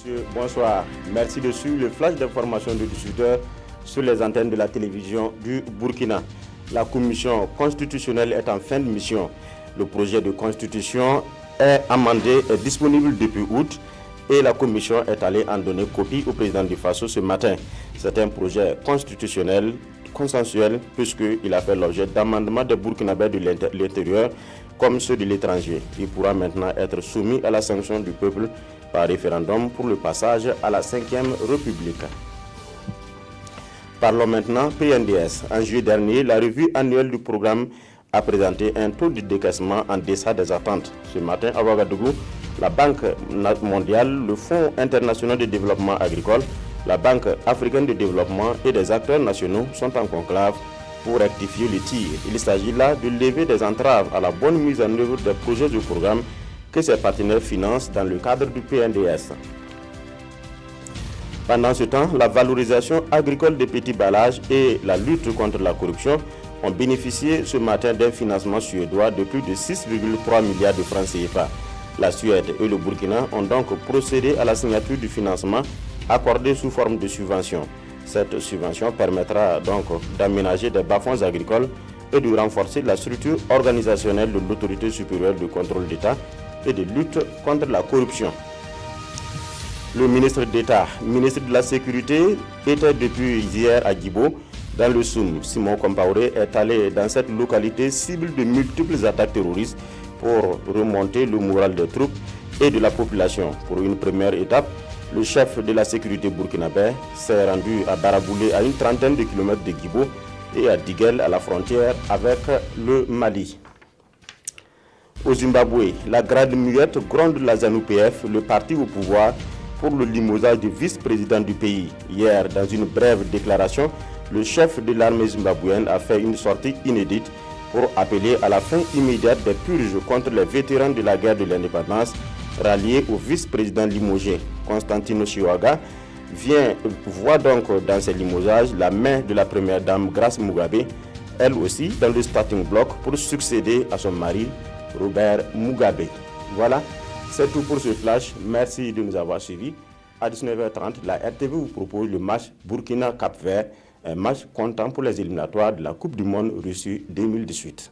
Monsieur, bonsoir. Merci de suivre le flash d'information de 18h sur les antennes de la télévision du Burkina. La commission constitutionnelle est en fin de mission. Le projet de constitution est amendé, est disponible depuis août et la commission est allée en donner copie au président du Faso ce matin. C'est un projet constitutionnel consensuel puisqu'il a fait l'objet d'amendements des Burkinabés de l'intérieur comme ceux de l'étranger. Il pourra maintenant être soumis à la sanction du peuple par référendum pour le passage à la 5e République. Parlons maintenant PNDS. En juillet dernier, la revue annuelle du programme a présenté un taux de décaissement en deçà des attentes. Ce matin, à Ouagadougou, la Banque mondiale, le Fonds international de développement agricole, la Banque africaine de développement et des acteurs nationaux sont en conclave pour rectifier le tir. Il s'agit là de lever des entraves à la bonne mise en œuvre des projets du programme que ses partenaires financent dans le cadre du PNDS. Pendant ce temps, la valorisation agricole des petits ballages et la lutte contre la corruption ont bénéficié ce matin d'un financement suédois de plus de 6,3 milliards de francs CFA. La Suède et le Burkina ont donc procédé à la signature du financement accordé sous forme de subvention. Cette subvention permettra donc d'aménager des bas-fonds agricoles et de renforcer la structure organisationnelle de l'autorité supérieure de contrôle d'État et de lutte contre la corruption. Le ministre d'État, ministre de la Sécurité, était depuis hier à Djibo, dans le Soum. Simon Compaoré est allé dans cette localité cible de multiples attaques terroristes pour remonter le moral des troupes et de la population. Pour une première étape, le chef de la sécurité burkinabé s'est rendu à Baraboulé, à une trentaine de kilomètres de Djibo, et à Diguel, à la frontière avec le Mali. Au Zimbabwe, la grande muette gronde la ZANU-PF, le parti au pouvoir, pour le limogeage du vice-président du pays. Hier, dans une brève déclaration, le chef de l'armée zimbabwéenne a fait une sortie inédite pour appeler à la fin immédiate des purges contre les vétérans de la guerre de l'indépendance ralliés au vice-président limogé. Constantino Chiwaga voit donc dans ces limogeages la main de la première dame Grace Mugabe, elle aussi dans le starting block pour succéder à son mari Robert Mugabe. Voilà, c'est tout pour ce flash. Merci de nous avoir suivis. À 19h30, la RTV vous propose le match Burkina-Cap-Vert, un match comptant pour les éliminatoires de la Coupe du Monde Russie 2018.